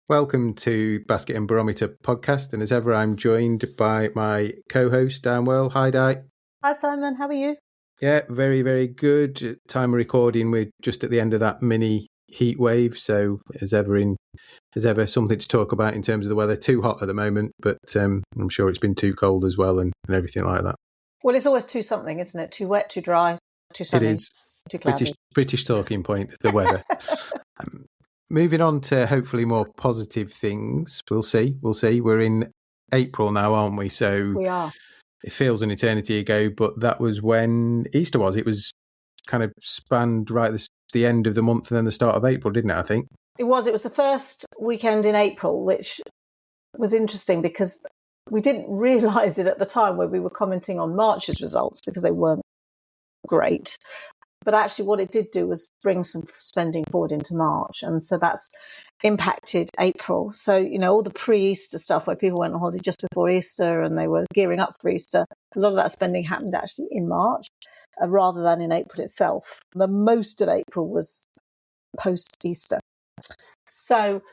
Welcome to Basket and Barometer podcast, and as ever, I'm joined by my co-host, Dan Well. Hi, Di. Hi, Simon. How are you? Yeah, very, very good. Time of recording, we're just at the end of that mini heat wave, so as ever, something to talk about in terms of the weather. Too hot at the moment, but I'm sure it's been too cold as well, and everything like that. Well, it's always too something, isn't it? Too wet, too dry, too sunny, it is too cloudy. British talking point, the weather. Moving on to hopefully more positive things. We'll see. We're in April now, aren't we? So we are. It feels an eternity ago, but that was when Easter was. It was kind of spanned right at the end of the month and then the start of April, didn't it, I think? It was the first weekend in April, which was interesting because we didn't realise it at the time when we were commenting on March's results because they weren't great. But actually what it did do was bring some spending forward into March. And so that's impacted April. So, all the pre-Easter stuff where people went on holiday just before Easter and they were gearing up for Easter, a lot of that spending happened actually in March rather than in April itself. The most of April was post-Easter. So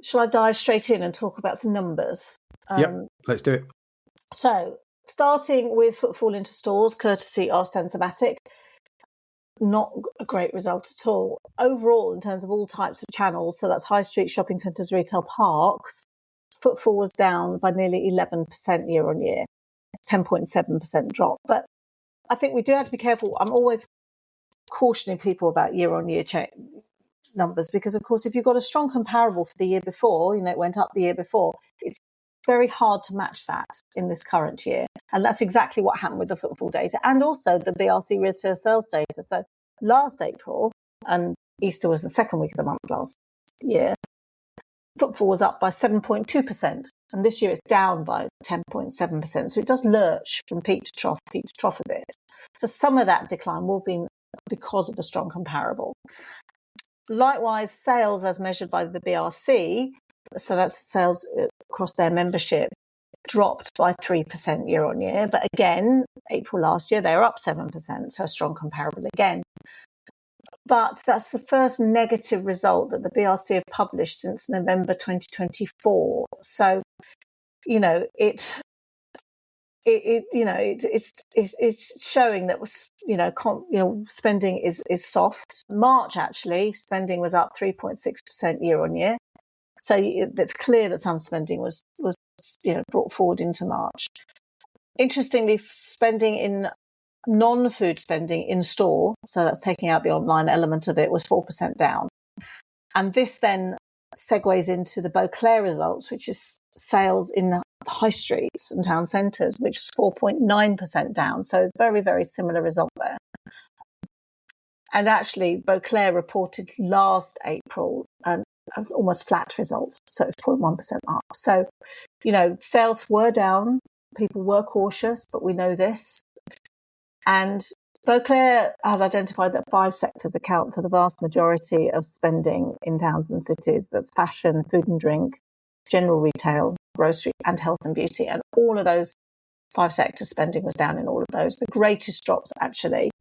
shall I dive straight in and talk about some numbers? Yep, let's do it. So starting with footfall into stores, courtesy of Sensormatic, not a great result at all. Overall, in terms of all types of channels, so that's high street, shopping centres, retail parks, footfall was down by nearly 11% year on year, 10.7% drop. But I think we do have to be careful. I'm always cautioning people about year on year numbers because, of course, if you've got a strong comparable for the year before, it went up the year before, it's very hard to match that in this current year. And that's exactly what happened with the footfall data and also the BRC retail sales data. So last April, and Easter was the second week of the month last year, footfall was up by 7.2%. And this year it's down by 10.7%. So it does lurch from peak to trough a bit. So some of that decline will be because of the strong comparable. Likewise, sales as measured by the BRC, so that's sales across their membership, dropped by 3% year on year. But again, April last year, they were up 7%, so strong comparable again. But that's the first negative result that the BRC have published since November 2024. So, it's showing that spending is soft. March actually spending was up 3.6% year on year. So it's clear that some spending was brought forward into March. Interestingly, spending in non-food spending in store, so that's taking out the online element of it, was 4% down. And this then segues into the Beauclair results, which is sales in the high streets and town centres, which is 4.9% down. So it's very, very similar result there. And actually, Beauclair reported last April and it was almost flat results, so it's 0.1% up. So, sales were down, people were cautious, but we know this. And Beauclair has identified that 5 sectors account for the vast majority of spending in towns and cities. That's fashion, food and drink, general retail, grocery, and health and beauty. And all of those 5 sectors spending was down in all of those. The greatest drops actually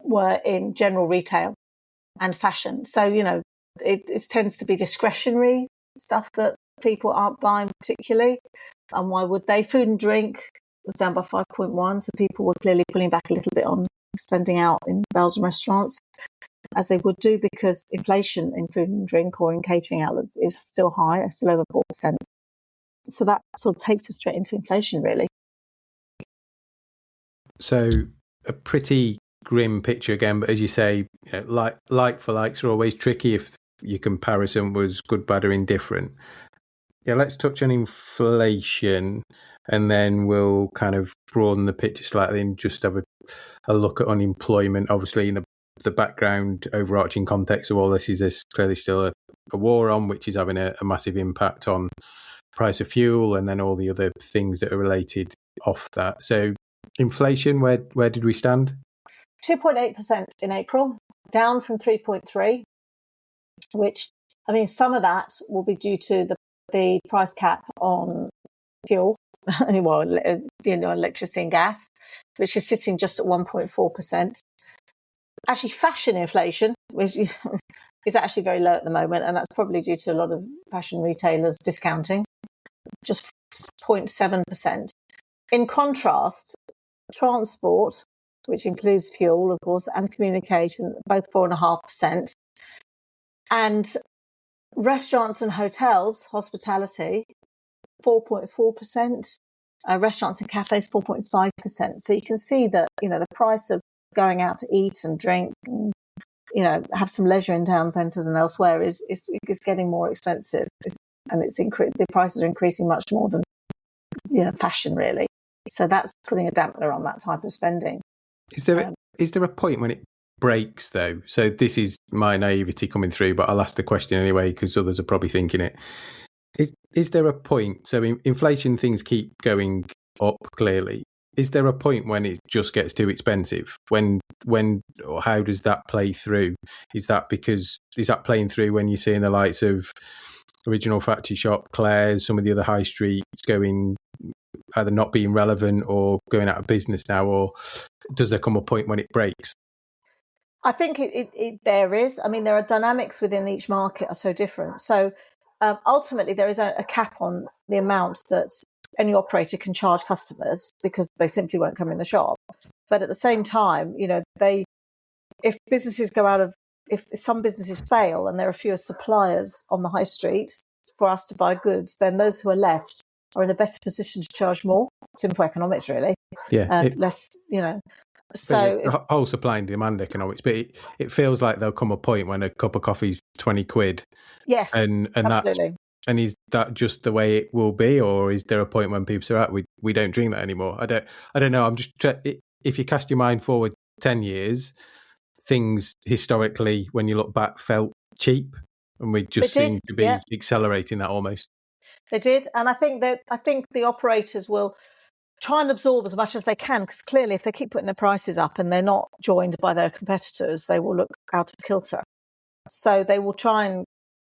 were in general retail and fashion. So, it tends to be discretionary stuff that people aren't buying particularly. And why would they? Food and drink was down by 5.1. So people were clearly pulling back a little bit on spending out in bars and restaurants, as they would do, because inflation in food and drink or in catering outlets is still high, it's still over 4%. So that sort of takes us straight into inflation, really. So a pretty grim picture again, but as you say, like for likes are always tricky if your comparison was good, bad or indifferent. Yeah, let's touch on inflation and then we'll kind of broaden the picture slightly and just have a look at unemployment. Obviously, in the background overarching context of all this is there's clearly still a war on, which is having a massive impact on price of fuel and then all the other things that are related off that. So inflation, where did we stand? 2.8% in April, down from 3.3, which, some of that will be due to the price cap on fuel, electricity and gas, which is sitting just at 1.4%. Actually, fashion inflation, which is actually very low at the moment, and that's probably due to a lot of fashion retailers discounting, just 0.7%. In contrast, transport, which includes fuel, of course, and communication, both 4.5%. And restaurants and hotels, hospitality, 4.4%. Restaurants and cafes, 4.5%. So you can see that, the price of going out to eat and drink and, have some leisure in town centres and elsewhere is getting more expensive. The prices are increasing much more than fashion, really. So that's putting a dampener on that type of spending. Is there a point when it breaks, though? So this is my naivety coming through, but I'll ask the question anyway because others are probably thinking it. Is there a point? So inflation, things keep going up, clearly. Is there a point when it just gets too expensive? When or how does that play through? Is that playing through when you're seeing the likes of Original Factory Shop, Claire's, some of the other high streets going either not being relevant or going out of business now, or does there come a point when it breaks? I think it varies. I mean, there are dynamics within each market are so different. So ultimately, there is a cap on the amount that any operator can charge customers because they simply won't come in the shop. But at the same time, if businesses if some businesses fail and there are fewer suppliers on the high street for us to buy goods, then those who are left are in a better position to charge more. Simple economics, really. Yeah. Less, So the whole supply and demand economics, but it feels like there'll come a point when a cup of coffee's 20 quid. Yes, and absolutely. And is that just the way it will be, or is there a point when people say, right, we don't drink that anymore? I don't know. I'm just if you cast your mind forward 10 years, things historically, when you look back, felt cheap, and we just seem to be accelerating that almost. They did, and I think the operators will try and absorb as much as they can, because clearly if they keep putting their prices up and they're not joined by their competitors, they will look out of kilter. So they will try and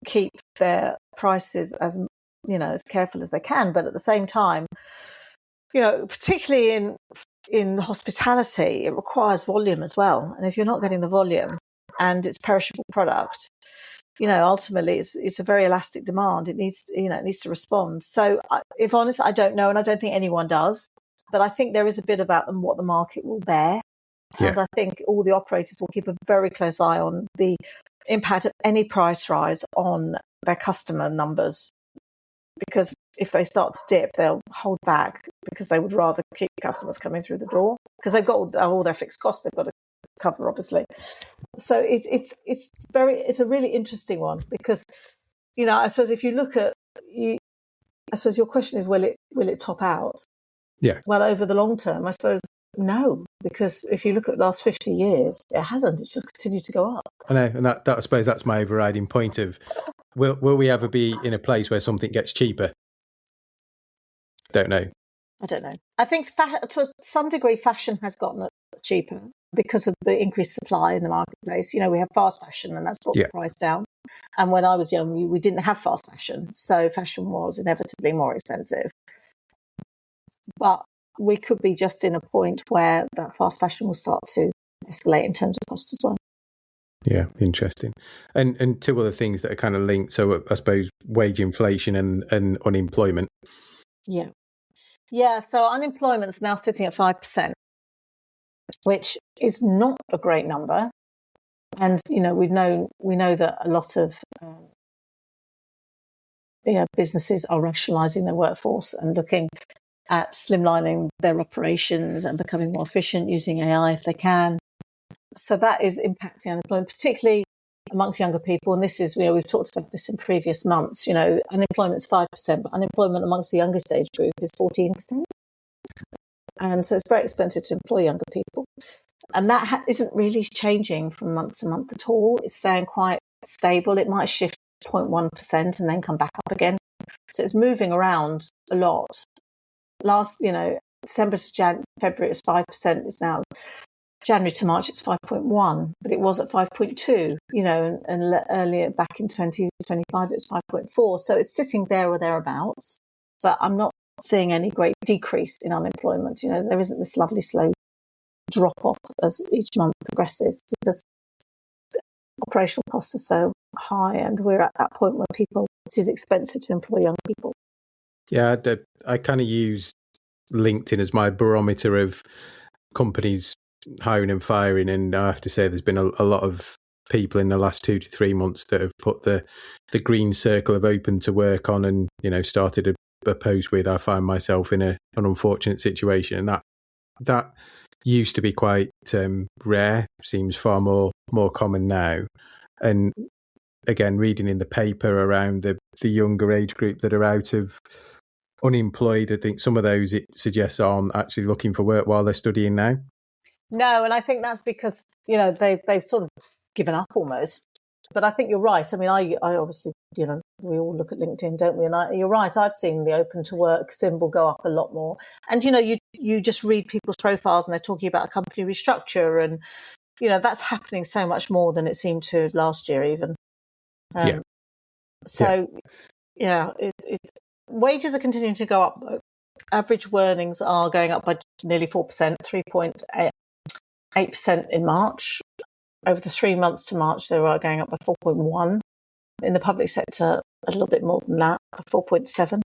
keep their prices as careful as they can, but at the same time, particularly in hospitality, it requires volume as well. And if you're not getting the volume and it's perishable product, ultimately it's a very elastic demand. It needs to respond. So if honest, I don't know, and I don't think anyone does, but I think there is a bit about what the market will bear. Yeah. And I think all the operators will keep a very close eye on the impact of any price rise on their customer numbers, because if they start to dip, they'll hold back because they would rather keep customers coming through the door because they've got all their fixed costs they've got to cover, obviously. So it's a really interesting one because I suppose if you look at I suppose your question is will it top out? Yeah. Well, over the long term, I suppose no, because if you look at the last 50 years, it hasn't. It's just continued to go up. I know, and that I suppose that's my overriding point of will we ever be in a place where something gets cheaper? Don't know. I don't know. I think to some degree fashion has gotten cheaper because of the increased supply in the marketplace. We have fast fashion and that's brought the price down. And when I was young, we didn't have fast fashion. So fashion was inevitably more expensive. But we could be just in a point where that fast fashion will start to escalate in terms of cost as well. Yeah, interesting. And two other things that are kind of linked. So I suppose wage inflation and unemployment. Yeah. Yeah, so unemployment's now sitting at 5%, which is not a great number. And, we know that a lot of businesses are rationalising their workforce and looking at slimlining their operations and becoming more efficient using AI if they can. So that is impacting unemployment, particularly amongst younger people. And this is, we've talked about this in previous months. Unemployment's 5%, but unemployment amongst the youngest age group is 14%. And so it's very expensive to employ younger people. And that isn't really changing from month to month at all. It's staying quite stable. It might shift 0.1% and then come back up again. So it's moving around a lot. Last, December to February, it was 5%. It's now January to March, it's 5.1, but it was at 5.2, and earlier back in 2025, it was 5.4. So it's sitting there or thereabouts, but I'm not seeing any great decrease in unemployment. There isn't this lovely slow drop off as each month progresses because operational costs are so high, and we're at that point where it is expensive to employ young people. Yeah, I kind of use LinkedIn as my barometer of companies hiring and firing, and I have to say there's been a lot of people in the last 2 to 3 months that have put the green circle of open to work on, and started a post with, I find myself in an unfortunate situation, and that used to be quite rare, seems far more common now. And again, reading in the paper around the younger age group that are out of unemployed, I think some of those, it suggests, aren't actually looking for work while they're studying now. No, and I think that's because they've sort of given up almost. But I think you're right. I mean, I obviously, we all look at LinkedIn, don't we? And you're right. I've seen the open to work symbol go up a lot more. And you just read people's profiles, and they're talking about a company restructure, and that's happening so much more than it seemed to last year, even. Wages are continuing to go up. Average earnings are going up by nearly 4%, 3.8% in March. Over the 3 months to March, they were going up by 4.1%. In the public sector, a little bit more than that, 4.7%.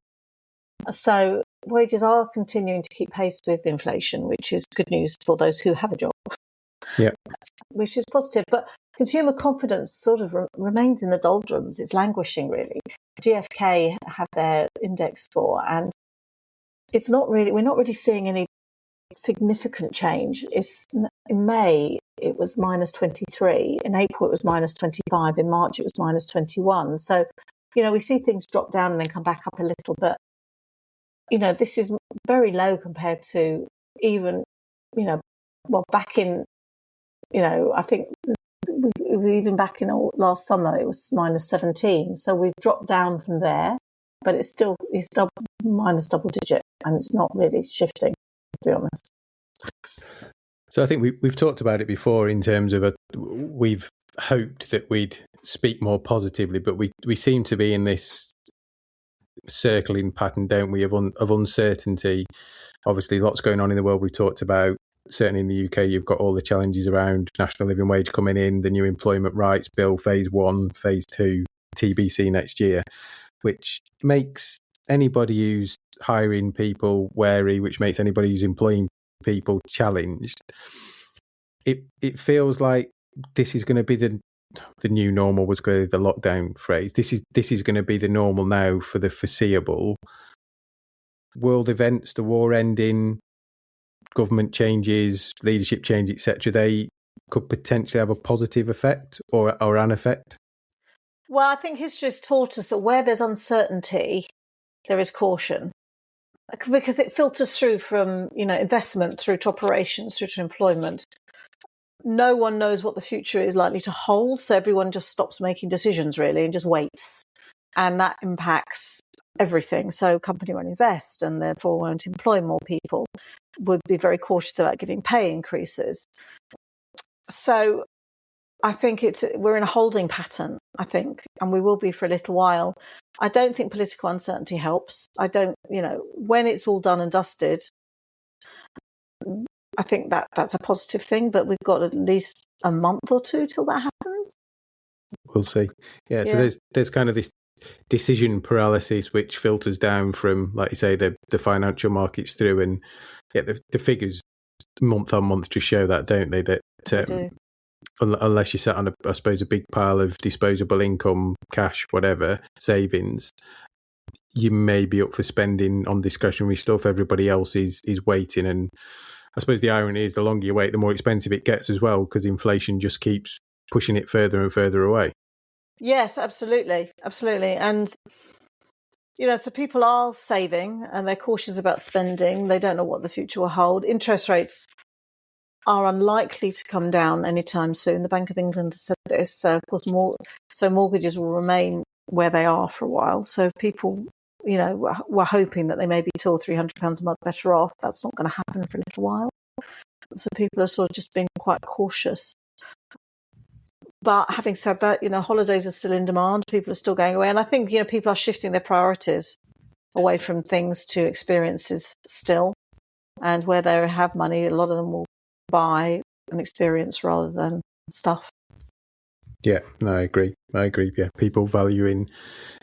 So wages are continuing to keep pace with inflation, which is good news for those who have a job. Yeah, which is positive. But consumer confidence sort of remains in the doldrums. It's languishing, really. GfK have their index score, and we're not really seeing any significant change. In May, it was minus 23. In April, it was minus 25. In March, it was minus 21. So, we see things drop down and then come back up a little. But, this is very low compared to even, back in, I think even back in last summer, it was minus 17. So we've dropped down from there, but it's minus double digit, and it's not really shifting, to be honest. So I think we've talked about it before in terms of we've hoped that we'd speak more positively, but we seem to be in this circling pattern, don't we, of uncertainty. Obviously, lots going on in the world. We've talked about, certainly in the UK, you've got all the challenges around national living wage coming in, the new employment rights bill, phase 1, phase 2, TBC next year, which makes anybody who's hiring people wary, which makes anybody who's employing people challenged. It feels like this is going to be the new normal. Was clearly the lockdown phrase. This is going to be the normal now for the foreseeable. World events, the war ending, government changes, leadership change, etc., they could potentially have a positive effect or an effect. Well, I think history has taught us that where there's uncertainty, there is caution, because it filters through from investment through to operations through to employment. No one knows what the future is likely to hold, so everyone just stops making decisions really and just waits, and that impacts everything. So company won't invest and therefore won't employ more people, would be very cautious about giving pay increases. So I think we're in a holding pattern, I think, and we will be for a little while. I don't think political uncertainty helps. I don't, when it's all done and dusted, I think that's a positive thing, but we've got at least a month or two till that happens. We'll see. Yeah. So there's kind of this decision paralysis which filters down from, like you say, the financial markets through, and the figures month on month just show that, don't they? That They do. Unless you sat on I suppose a big pile of disposable income, cash, whatever, savings, you may be up for spending on discretionary stuff. Everybody else is waiting, and I suppose the irony is the longer you wait, the more expensive it gets as well, because inflation just keeps pushing it further and further away. Yes, absolutely. And so people are saving and they're cautious about spending. They don't know what the future will hold. Interest rates are unlikely to come down anytime soon. The Bank of England has said this. So, of course, mortgages will remain where they are for a while. So people, were hoping that they may be £200 or £300 a month better off. That's not going to happen for a little while. So people are sort of just being quite cautious. But having said that, holidays are still in demand. People are still going away. And I think, people are shifting their priorities away from things to experiences still. And where they have money, a lot of them will buy an experience rather than stuff. Yeah, no, I agree. Yeah, people valuing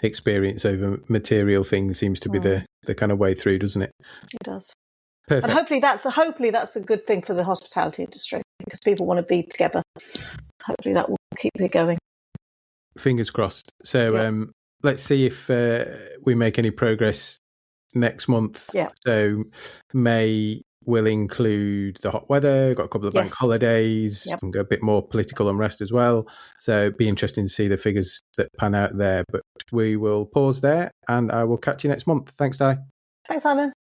experience over material things seems to be the kind of way through, doesn't it? It does. Perfect. And hopefully that's a good thing for the hospitality industry, because people want to be together. Hopefully that will keep it going. Fingers crossed. So let's see if we make any progress next month. Yeah. So May will include the hot weather, got a couple of bank holidays, and go a bit more political unrest as well. So it'd be interesting to see the figures that pan out there. But we will pause there, and I will catch you next month. Thanks, Di. Thanks, Simon.